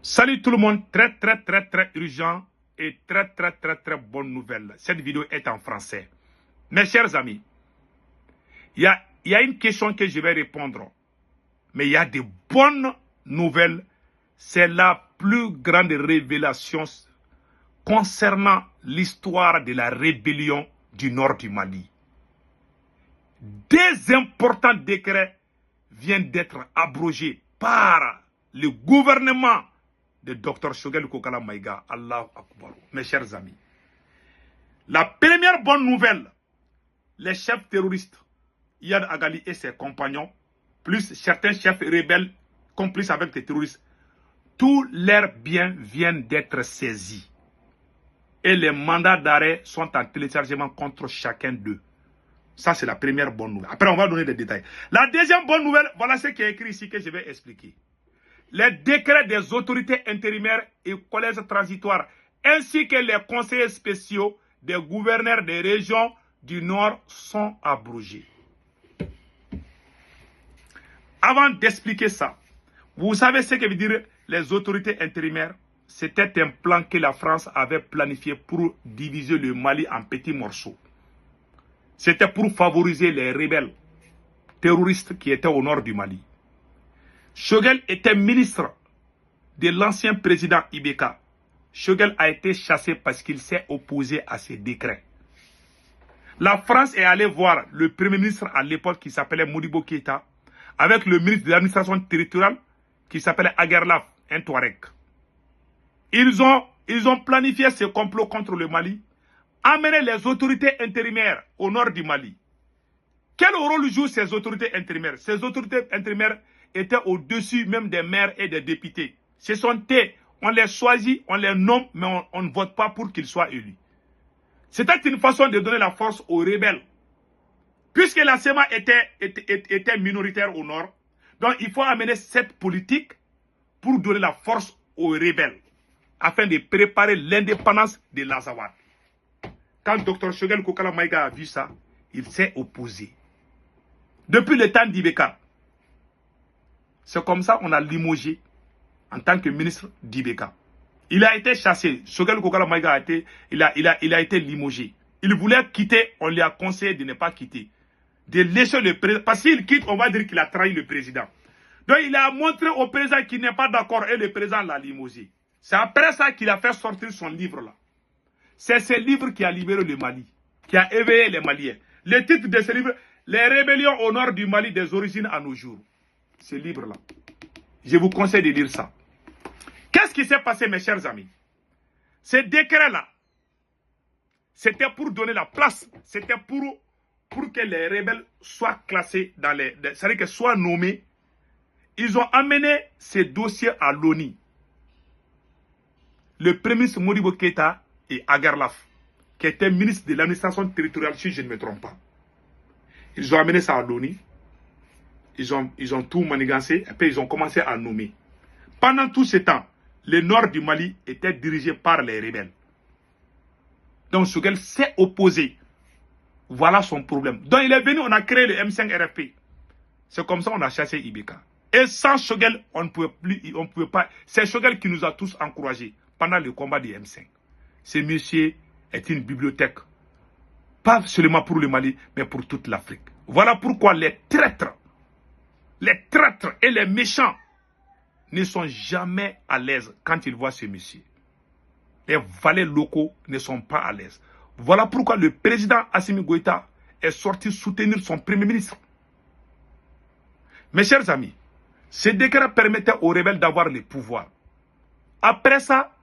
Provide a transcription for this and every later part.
Salut tout le monde, très urgent et très bonne nouvelle. Cette vidéo est en français. Mes chers amis, il y a une question que je vais répondre, mais il y a de bonnes nouvelles. C'est la plus grande révélation concernant l'histoire de la rébellion du nord du Mali. Des importants décrets viennent d'être abrogés par le gouvernement de Dr Choguel Kokala Maïga. Allahu Akbar. Mes chers amis, la première bonne nouvelle, les chefs terroristes, Iyad Agali et ses compagnons, plus certains chefs rebelles complices avec les terroristes, tous leurs biens viennent d'être saisis. Et les mandats d'arrêt sont en téléchargement contre chacun d'eux. Ça, c'est la première bonne nouvelle. Après, on va donner des détails. La deuxième bonne nouvelle, voilà ce qui est écrit ici que je vais expliquer. Les décrets des autorités intérimaires et collèges transitoires, ainsi que les conseillers spéciaux des gouverneurs des régions du Nord sont abrogés. Avant d'expliquer ça, vous savez ce que veut dire les autorités intérimaires? C'était un plan que la France avait planifié pour diviser le Mali en petits morceaux. C'était pour favoriser les rebelles terroristes qui étaient au nord du Mali. Choguel était ministre de l'ancien président Ibeka. Choguel a été chassé parce qu'il s'est opposé à ces décrets. La France est allée voir le premier ministre à l'époque qui s'appelait Modibo Keïta avec le ministre de l'administration territoriale qui s'appelait Aguerlaf, un Touareg. Ils ont planifié ce complot contre le Mali, amener les autorités intérimaires au nord du Mali. Quel rôle jouent ces autorités intérimaires? Ces autorités intérimaires étaient au-dessus même des maires et des députés. Ce sont eux, on les choisit, on les nomme, mais on ne vote pas pour qu'ils soient élus. C'était une façon de donner la force aux rebelles. Puisque la SEMA était minoritaire au nord, donc il faut amener cette politique pour donner la force aux rebelles, afin de préparer l'indépendance de l'Azawad. Quand Dr Choguel Kokala Maïga a vu ça, il s'est opposé. Depuis le temps d'Ibeka, c'est comme ça qu'on a limogé en tant que ministre d'Ibeka. Il a été chassé. Choguel Kokala Maïga a été limogé. Il voulait quitter, on lui a conseillé de ne pas quitter. De laisser le président. Parce qu'il quitte, on va dire qu'il a trahi le président. Donc il a montré au président qu'il n'est pas d'accord et le président l'a limogé. C'est après ça qu'il a fait sortir son livre là. C'est ce livre qui a libéré le Mali, qui a éveillé les Maliens. Le titre de ce livre, Les rébellions au nord du Mali des origines à nos jours. Ce livre-là. Je vous conseille de lire ça. Qu'est-ce qui s'est passé, mes chers amis? Ce décret-là, c'était pour donner la place. C'était pour que les rebelles soient classés dans les... C'est-à-dire qu'ils soient nommés. Ils ont amené ces dossiers à l'ONU. Le premier ministre Modibo Keïta et Aguerlaf, qui était ministre de l'administration territoriale, si je ne me trompe pas. Ils ont amené ça à l'ONU. Ils ont tout manigancé et puis ils ont commencé à nommer. Pendant tout ce temps, le nord du Mali était dirigé par les rebelles. Donc Choguel s'est opposé. Voilà son problème. Donc il est venu, on a créé le M5 RFP. C'est comme ça qu'on a chassé Ibeka. Et sans Choguel, on ne pouvait pas. C'est Choguel qui nous a tous encouragés pendant le combat du M5. Ce monsieur est une bibliothèque. Pas seulement pour le Mali, mais pour toute l'Afrique. Voilà pourquoi les traîtres et les méchants ne sont jamais à l'aise quand ils voient ce monsieur. Les valets locaux ne sont pas à l'aise. Voilà pourquoi le président Assimi Goïta est sorti soutenir son premier ministre. Mes chers amis, ce décret permettait aux rebelles d'avoir le pouvoir. Après ça,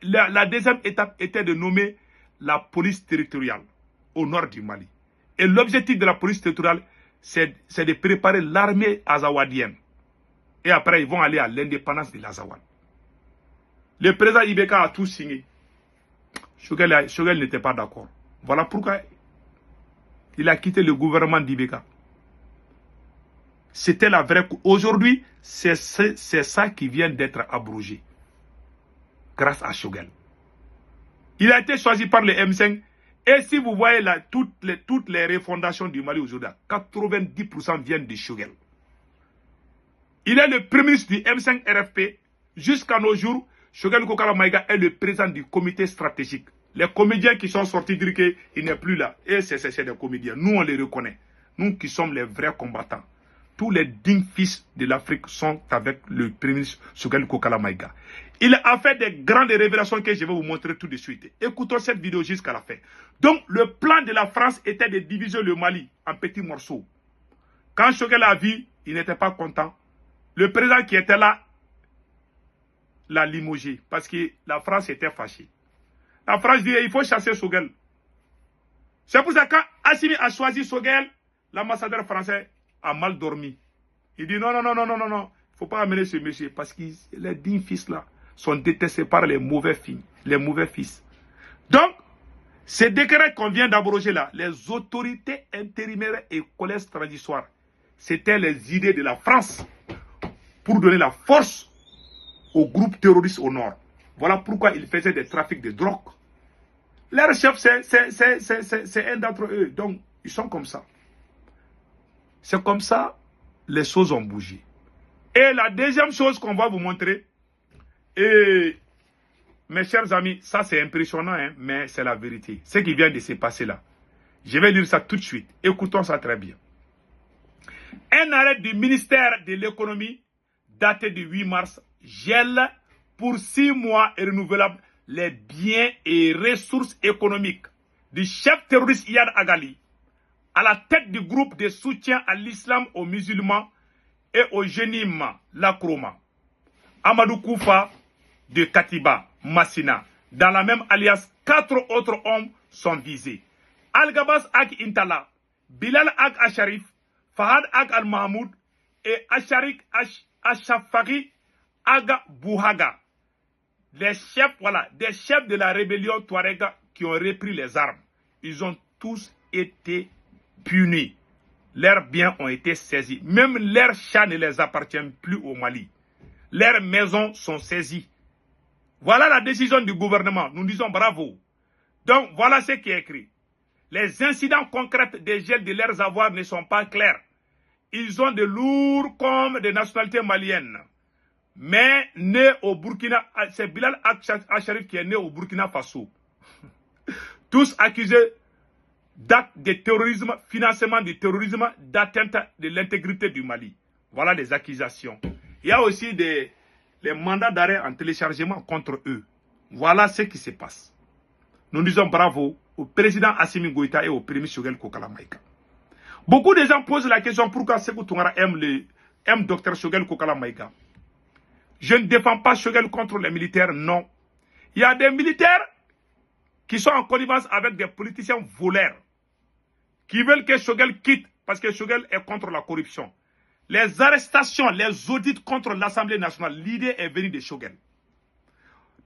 la deuxième étape était de nommer la police territoriale au nord du Mali. Et l'objectif de la police territoriale, c'est de préparer l'armée azawadienne. Et après, ils vont aller à l'indépendance de l'Azawad. Le président Ibeka a tout signé. Choguel n'était pas d'accord. Voilà pourquoi il a quitté le gouvernement d'Ibeka. C'était la vraie... Aujourd'hui, c'est ça qui vient d'être abrogé. Grâce à Choguel. Il a été choisi par le M5. Et si vous voyez là, toutes les refondations du Mali aujourd'hui, 90% viennent de Choguel. Il est le premier ministre du M5 RFP Jusqu'à nos jours, Choguel Kokala Maïga est le président du comité stratégique. Les comédiens qui sont sortis dire qu'il n'est plus là. Et c'est des comédiens. Nous, on les reconnaît. Nous qui sommes les vrais combattants. Tous les dignes fils de l'Afrique sont avec le premier ministre Choguel Kokala Maïga. Il a fait des grandes révélations que je vais vous montrer tout de suite. Écoutons cette vidéo jusqu'à la fin. Donc, le plan de la France était de diviser le Mali en petits morceaux. Quand Choguel a vu, il n'était pas content. Le président qui était là l'a limogé parce que la France était fâchée. La France dit il faut chasser Choguel. C'est pour ça que quand Assimi a choisi Choguel, l'ambassadeur français a mal dormi. Il dit non, il ne faut pas amener ce monsieur parce que les dignes fils là sont détestés par les mauvais fils. Donc, ces décrets qu'on vient d'abroger là, les autorités intérimaires et collèges transitoires, c'était les idées de la France pour donner la force aux groupes terroristes au nord. Voilà pourquoi ils faisaient des trafics de drogue. Leur chef, c'est un d'entre eux. Donc, ils sont comme ça. C'est comme ça, les choses ont bougé. Et la deuxième chose qu'on va vous montrer, et mes chers amis, ça c'est impressionnant, hein, mais c'est la vérité. Ce qui vient de se passer là. Je vais lire ça tout de suite. Écoutons ça très bien. Un arrêt du ministère de l'économie daté du 8 mars gèle pour 6 mois et renouvelable les biens et ressources économiques du chef terroriste Iyad Agali à la tête du groupe de soutien à l'islam aux musulmans et au Jenim Lakroma. Amadou Koufa de Katiba, Massina. Dans la même alliance, 4 autres hommes sont visés. Al-Gabas Ag Intala, Bilal Ag Asharif, Fahad Ag Al-Mahmoud et Asharik Ashafari Aga Bouhaga. Les chefs, voilà, des chefs de la rébellion Touareg qui ont repris les armes. Ils ont tous été punis. Leurs biens ont été saisis. Même leurs chats ne les appartiennent plus au Mali. Leurs maisons sont saisies. Voilà la décision du gouvernement. Nous disons bravo. Donc, voilà ce qui est écrit. Les incidents concrets des gels de leurs avoirs ne sont pas clairs. Ils ont de lourds comme des nationalités maliennes. Mais né au Burkina, c'est Bilal Acharif qui est né au Burkina Faso. Tous accusés d'actes de terrorisme, financement du terrorisme, d'atteinte de l'intégrité du Mali. Voilà les accusations. Il y a aussi les mandats d'arrêt en téléchargement contre eux. Voilà ce qui se passe. Nous disons bravo au président Assimi Goïta et au premier Choguel Kokala Maïga. Beaucoup de gens posent la question pourquoi Sékou Toungara aime Dr Choguel Kokala Maïga. Je ne défends pas Choguel contre les militaires, non. Il y a des militaires qui sont en connivence avec des politiciens voleurs, qui veulent que Choguel quitte parce que Choguel est contre la corruption. Les arrestations, les audits contre l'Assemblée nationale, l'idée est venue de Choguel.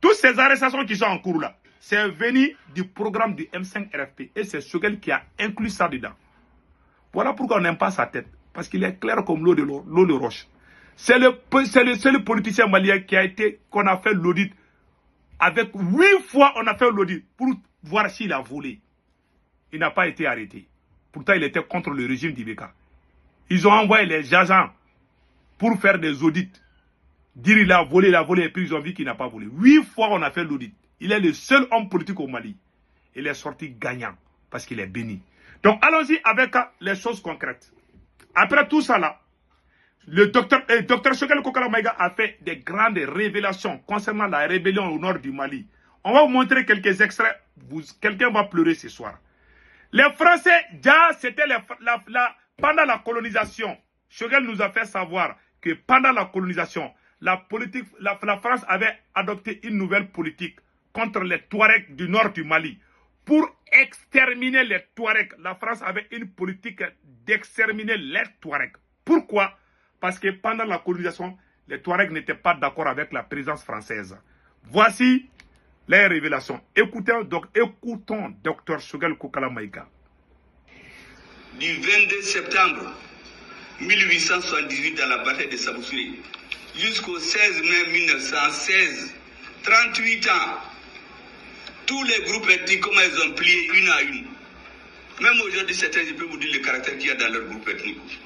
Toutes ces arrestations qui sont en cours là, c'est venu du programme du M5 RFP et c'est Choguel qui a inclus ça dedans. Voilà pourquoi on n'aime pas sa tête, parce qu'il est clair comme l'eau de roche. C'est le seul politicien malien qu'on a fait l'audit. Avec 8 fois, on a fait l'audit pour voir s'il a volé. Il n'a pas été arrêté. Pourtant, il était contre le régime d'Ibeka. Ils ont envoyé les agents pour faire des audits. Dire il a volé, et puis ils ont vu qu'il n'a pas volé. 8 fois, on a fait l'audit. Il est le seul homme politique au Mali. Il est sorti gagnant parce qu'il est béni. Donc, allons-y avec les choses concrètes. Après tout ça là, le docteur Choguel Kokala Maïga a fait des grandes révélations concernant la rébellion au nord du Mali. On va vous montrer quelques extraits. Quelqu'un va pleurer ce soir. Les Français, déjà, c'était pendant la colonisation. Choguel nous a fait savoir que pendant la colonisation, la France avait adopté une nouvelle politique contre les Touaregs du nord du Mali. Pour exterminer les Touaregs, la France avait une politique d'exterminer les Touaregs. Pourquoi? Parce que pendant la colonisation, les Touaregs n'étaient pas d'accord avec la présence française. Voici les révélations. Écoutons Dr Choguel Kokala Maïga. Du 22 septembre 1878 dans la bataille de Saboussouri jusqu'au 16 mai 1916, 38 ans, tous les groupes ethniques, comment ils ont plié une à une. Même aujourd'hui, certains, je peux vous dire le caractère qu'il y a dans leur groupe ethnique.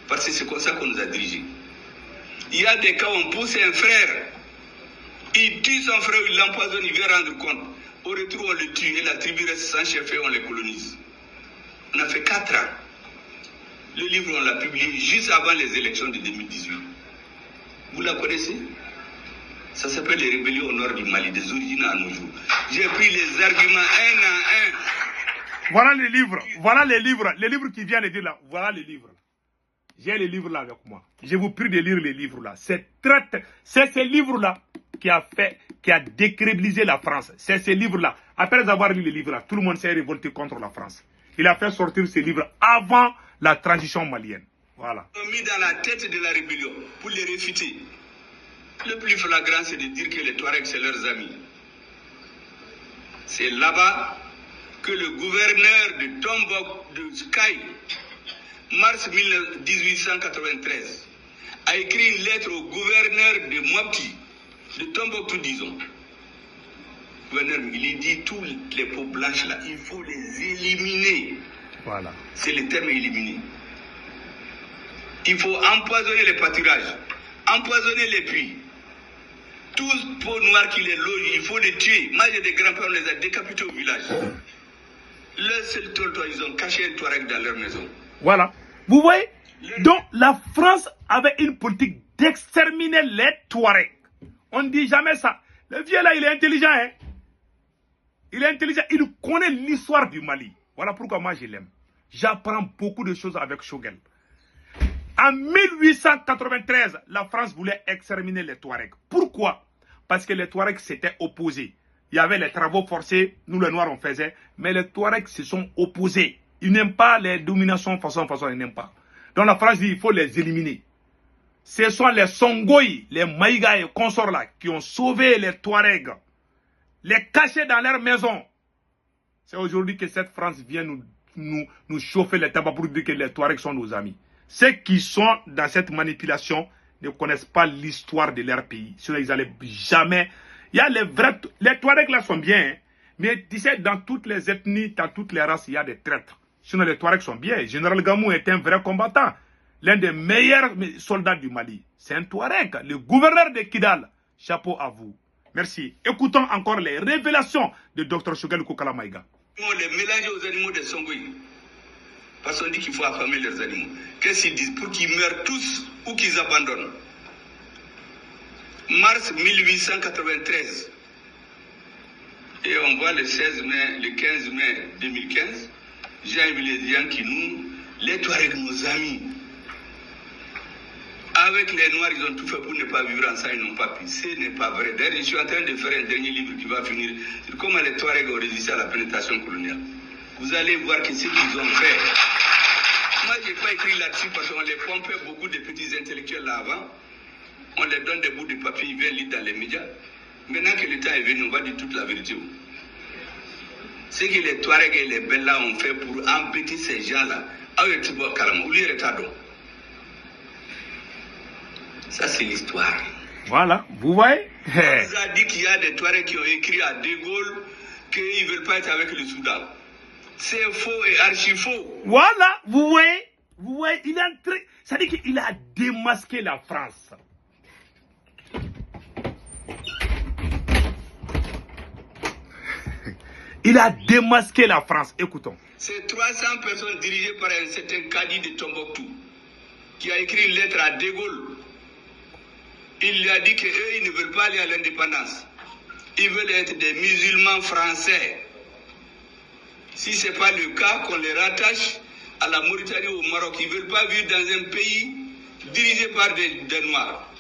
Parce que c'est comme ça qu'on nous a dirigés. Il y a des cas où on pousse un frère Il tue son frère, il l'empoisonne, il vient rendre compte. Au retour, on le tue et la tribu reste sans chef et on les colonise. On a fait 4 ans. Le livre, on l'a publié juste avant les élections de 2018. Vous la connaissez? Ça s'appelle les rébellions au nord du Mali, des origines à nos jours. J'ai pris les arguments un à un. Voilà les livres qui viennent de dire là. Voilà les livres. J'ai les livres là avec moi. Je vous prie de lire les livres là. C'est ces livres là qui a décrédibilisé la France. C'est ces livres là. Après avoir lu les livres là, tout le monde s'est révolté contre la France. Il a fait sortir ces livres avant la transition malienne. Voilà. Ils ont mis dans la tête de la rébellion pour les réfuter. Le plus flagrant, c'est de dire que les Touaregs, c'est leurs amis. C'est là-bas que le gouverneur de Tombouctou, de Sky, mars 1893, a écrit une lettre au gouverneur de Mopti, de Tombouctou, disons. Gouverneur, il dit tous les peaux blanches là, il faut les éliminer. Voilà. C'est le terme éliminer. Il faut empoisonner les pâturages, empoisonner les puits. Tous peaux noires qui les logent, il faut les tuer. Moi j'ai des grands-pères, on les a décapités au village. Le seul tonton, ils ont caché un Touareg dans leur maison. Voilà. Vous voyez? Donc la France avait une politique d'exterminer les Touaregs. On ne dit jamais ça. Le vieux là, il est intelligent, hein? Il est intelligent, il connaît l'histoire du Mali. Voilà pourquoi moi je l'aime. J'apprends beaucoup de choses avec Choguel. En 1893, la France voulait exterminer les Touaregs. Pourquoi? Parce que les Touaregs s'étaient opposés. Il y avait les travaux forcés, nous les Noirs on faisait, mais les Touaregs se sont opposés. Ils n'aiment pas les dominations façon, ils n'aiment pas. Donc la France dit il faut les éliminer. Ce sont les Songoï, les Maïga et consorts là qui ont sauvé les Touaregs, les cacher dans leur maison. C'est aujourd'hui que cette France vient nous chauffer les tabacs pour dire que les Touaregs sont nos amis. Ceux qui sont dans cette manipulation ne connaissent pas l'histoire de leur pays. Sinon, ils n'allaient jamais. Il y a les Touaregs là sont bien, hein, mais tu sais, dans toutes les ethnies, dans toutes les races, il y a des traîtres. Sinon, les Touaregs sont bien. Général Gamou est un vrai combattant. L'un des meilleurs soldats du Mali. C'est un Touareg, le gouverneur de Kidal. Chapeau à vous. Merci. Écoutons encore les révélations de Dr Choguel Kokala Maïga. On les mélange aux animaux des Songoï. Parce qu'on dit qu'il faut affamer leurs animaux. Qu'est-ce qu'ils disent? Pour qu'ils meurent tous ou qu'ils abandonnent. Mars 1893. Et on voit le 16 mai, le 15 mai 2015, Jean-Yves Le Drian qui nous, les Touaregs, nos amis. Avec les Noirs, ils ont tout fait pour ne pas vivre ensemble, ils n'ont pas pu. Ce n'est pas vrai. D'ailleurs, je suis en train de faire un dernier livre qui va finir sur comment les Touaregs ont résisté à la pénétration coloniale. Vous allez voir que ce qu'ils ont fait. Moi, je n'ai pas écrit là-dessus parce qu'on les pompait beaucoup de petits intellectuels là avant. On les donne des bouts de papier, ils viennent lire dans les médias. Maintenant que le temps est venu, on va dire toute la vérité. Ce que les Touaregs et les Bellas ont fait pour empêcher ces gens-là, ça c'est l'histoire. Voilà, vous voyez? On nous a dit qu'il y a des Touaregs qui ont écrit à De Gaulle qu'ils ne veulent pas être avec le Soudan. C'est faux et archi faux. Voilà, vous voyez, il est entré, ça dit qu'il a démasqué la France. Il a démasqué la France, écoutons. C'est 300 personnes dirigées par un certain Kadi de Tombouctou qui a écrit une lettre à De Gaulle. Il lui a dit qu'eux, ils ne veulent pas aller à l'indépendance. Ils veulent être des musulmans français. Si ce n'est pas le cas, qu'on les rattache à la Mauritanie ou au Maroc. Ils ne veulent pas vivre dans un pays dirigé par des Noirs.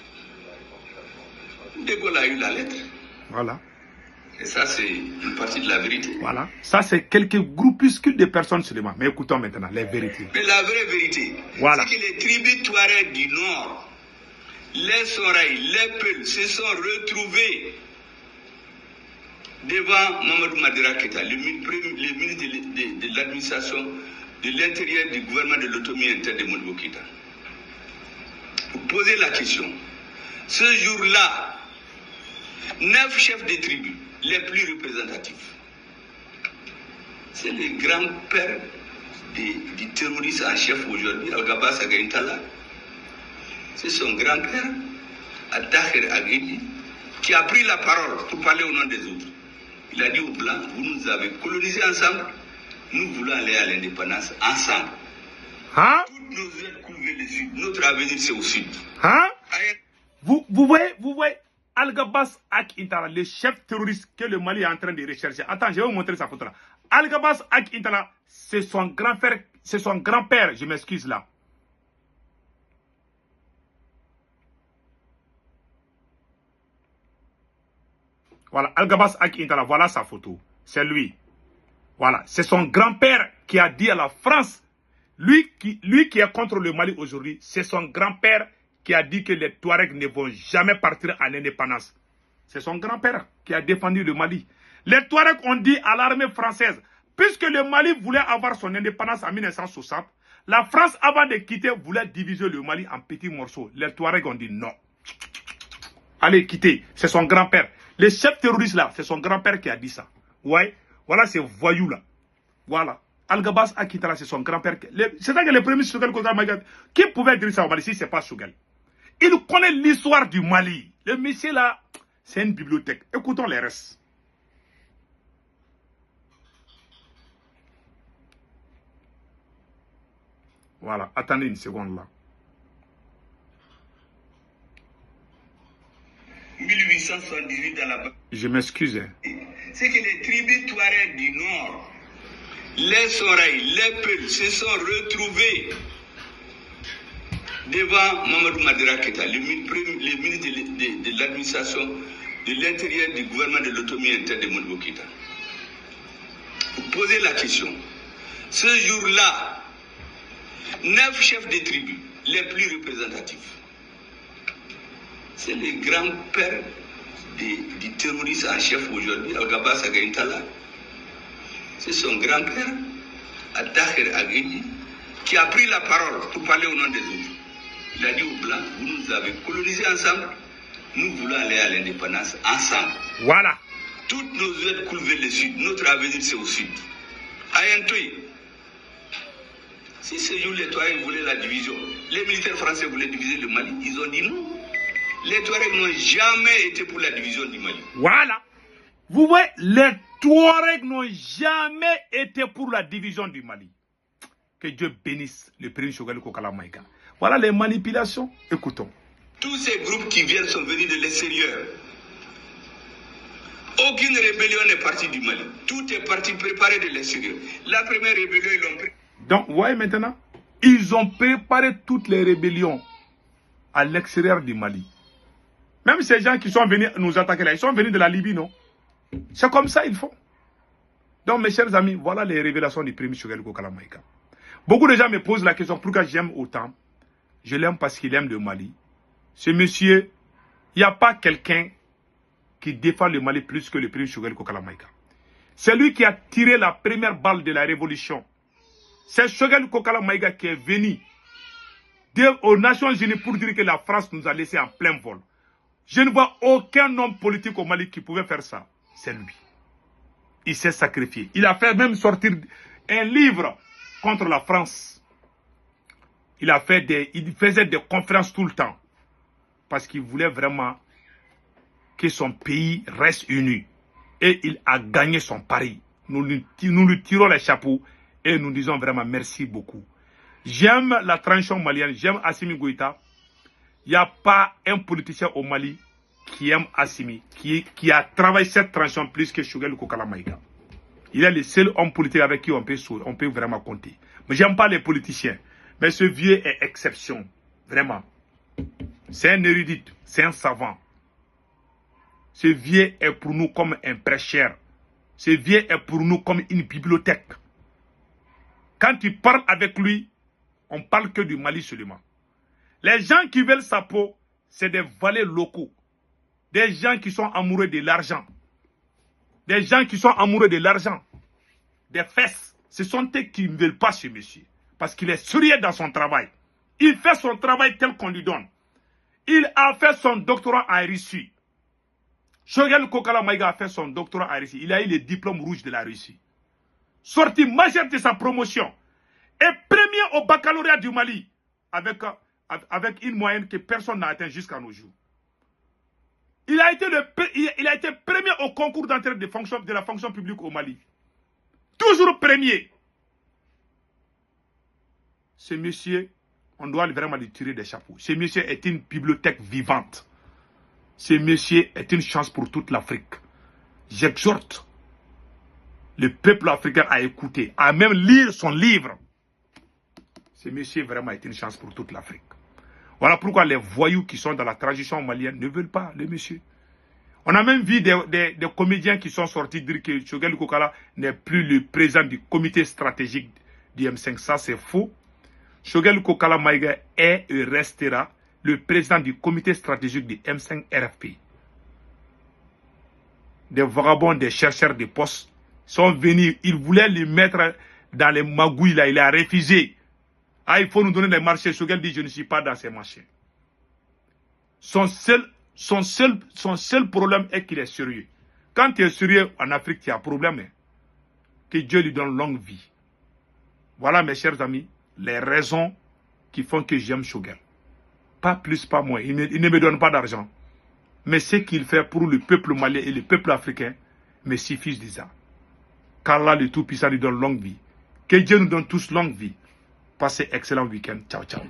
De Gaulle a eu la lettre. Voilà. Et ça, c'est une partie de la vérité. Voilà. Ça, c'est quelques groupuscules de personnes seulement. Mais écoutons maintenant les vérités. Mais la vraie vérité, voilà, c'est que les tribus Touaregs du Nord, les Soraï, les Peuls, se sont retrouvés devant Mamadou Madera Keïta, le ministre de l'administration de l'intérieur du gouvernement de l'autonomie interne de Modibo Keïta. Pour poser la question, ce jour-là, 9 chefs de tribus, les plus représentatifs, c'est le grand-père du terroriste en chef aujourd'hui, Al-Gaba Sagaïntala. C'est son grand-père, Al-Tahir Aghili, qui a pris la parole pour parler au nom des autres. Il a dit aux Blancs, vous nous avez colonisés ensemble, nous voulons aller à l'indépendance ensemble. Hein? Toutes nos aides coulent vers le sud, notre avenir c'est au sud. Hein? Vous voyez, Al-Gabas Ak Intala, le chef terroriste que le Mali est en train de rechercher. Attends, je vais vous montrer sa photo là. Al-Gabas Ak Intala, c'est son grand-père, je m'excuse là. Voilà, Al-Gabas Ak Intala, voilà sa photo. C'est lui. Voilà, c'est son grand-père qui a dit à la France, lui qui est contre le Mali aujourd'hui, c'est son grand-père qui a dit que les Touaregs ne vont jamais partir en indépendance. C'est son grand-père qui a défendu le Mali. Les Touaregs ont dit à l'armée française, puisque le Mali voulait avoir son indépendance en 1960, la France, avant de quitter, voulait diviser le Mali en petits morceaux. Les Touaregs ont dit non. Allez, quittez. C'est son grand-père. Les chefs terroristes là, c'est son grand-père qui a dit ça. Ouais, voilà ces voyous là. Voilà. Al-Gabas Akitala, c'est son grand-père. C'est ça que le premier Sougal Kogal, qui pouvait dire ça au Mali si ce n'est pas Sougal? Il connaît l'histoire du Mali. Le monsieur là, c'est une bibliothèque. Écoutons les restes. Voilà, attendez une seconde là. 1878 dans la... Je m'excuse. C'est que les tribus Touaregs du Nord, les Soreilles, les Peuls se sont retrouvés devant Mamadou Madera Keta, le ministre de l'administration de l'intérieur du gouvernement de l'autonomie interne de Modibo Keïta. Vous posez la question. Ce jour-là, 9 chefs de tribus, les plus représentatifs, c'est le grand-père du terroriste en chef aujourd'hui, Al-Gabas Agaïntala. C'est son grand-père, Attaher Ageni, qui a pris la parole pour parler au nom des autres. Il a dit aux Blancs, vous nous avez colonisés ensemble, nous voulons aller à l'indépendance ensemble. Voilà. Toutes nos aides coulent vers le sud, notre avenir c'est au sud. Ayantoui, si ce jour les Touaregs voulaient la division, les militaires français voulaient diviser le Mali, ils ont dit non. Les Touaregs n'ont jamais été pour la division du Mali. Voilà. Vous voyez, les Touaregs n'ont jamais été pour la division du Mali. Que Dieu bénisse le président Choguel Kokala Maïga. Voilà les manipulations. Écoutons. Tous ces groupes qui viennent sont venus de l'extérieur. Aucune rébellion n'est partie du Mali. Tout est parti préparé de l'extérieur. La première rébellion, ils l'ont pris. Donc, vous voyez maintenant, ils ont préparé toutes les rébellions à l'extérieur du Mali. Même ces gens qui sont venus nous attaquer là, ils sont venus de la Libye, non? C'est comme ça, ils font. Donc, mes chers amis, voilà les révélations du premier Choguel Kokala Maïga. Beaucoup de gens me posent la question, pourquoi j'aime autant? Je l'aime parce qu'il aime le Mali. Ce monsieur, il n'y a pas quelqu'un qui défend le Mali plus que le président Choguel Kokala Maïga. C'est lui qui a tiré la première balle de la révolution. C'est Choguel Kokala Maïga qui est venu aux Nations Unies pour dire que la France nous a laissé en plein vol. Je ne vois aucun homme politique au Mali qui pouvait faire ça. C'est lui. Il s'est sacrifié. Il a fait même sortir un livre contre la France. Il faisait des conférences tout le temps. Parce qu'il voulait vraiment que son pays reste uni. Et il a gagné son pari. Nous lui tirons les chapeaux et nous disons vraiment merci beaucoup. J'aime la transition malienne, j'aime Assimi Goïta. Il n'y a pas un politicien au Mali qui aime Assimi, qui a travaillé cette transition plus que Choguel Kokala Maïga. Il est le seul homme politique avec qui on peut vraiment compter. Mais j'aime pas les politiciens. Mais ce vieux est exception. Vraiment. C'est un érudit, c'est un savant. Ce vieux est pour nous comme un prêcheur. Ce vieux est pour nous comme une bibliothèque. Quand tu parles avec lui, on parle que du Mali seulement. Les gens qui veulent sa peau, c'est des valets locaux. Des gens qui sont amoureux de l'argent. Des gens qui sont amoureux de l'argent. Des fesses. Ce sont eux qui ne veulent pas ce monsieur. Parce qu'il est sérieux dans son travail. Il fait son travail tel qu'on lui donne. Il a fait son doctorat en Russie. Choguel Kokala Maïga a fait son doctorat en Russie. Il a eu le diplôme rouge de la Russie. Sorti majeur de sa promotion. Et premier au baccalauréat du Mali. Avec une moyenne que personne n'a atteint jusqu'à nos jours. Il a été premier au concours d'entrée de la fonction publique au Mali. Toujours premier. Ce monsieur, on doit vraiment lui tirer des chapeaux. Ce monsieur est une bibliothèque vivante. Ce monsieur est une chance pour toute l'Afrique. J'exhorte le peuple africain à écouter, à même lire son livre. Ce monsieur vraiment est une chance pour toute l'Afrique. Voilà pourquoi les voyous qui sont dans la transition malienne ne veulent pas le monsieur. On a même vu des comédiens qui sont sortis dire que Choguel Kokala n'est plus le président du comité stratégique du M5. Ça, c'est faux. Choguel Kokala Maïga est et restera le président du comité stratégique du M5 RFP. Des vagabonds, des chercheurs de postes sont venus. Ils voulaient le mettre dans les magouilles là. Il a refusé. Ah, il faut nous donner des marchés. Choguel dit, je ne suis pas dans ces marchés. Son seul problème est qu'il est sérieux. Quand tu es sérieux en Afrique, il y a un problème. Que Dieu lui donne longue vie. Voilà, mes chers amis, les raisons qui font que j'aime Choguel. Pas plus, pas moins. Il ne me donne pas d'argent. Mais ce qu'il fait pour le peuple malien et le peuple africain me suffit déjà. Qu'Allah le Tout-Puissant lui donne longue vie. Que Dieu nous donne tous longue vie. Passez excellent week-end. Ciao, ciao.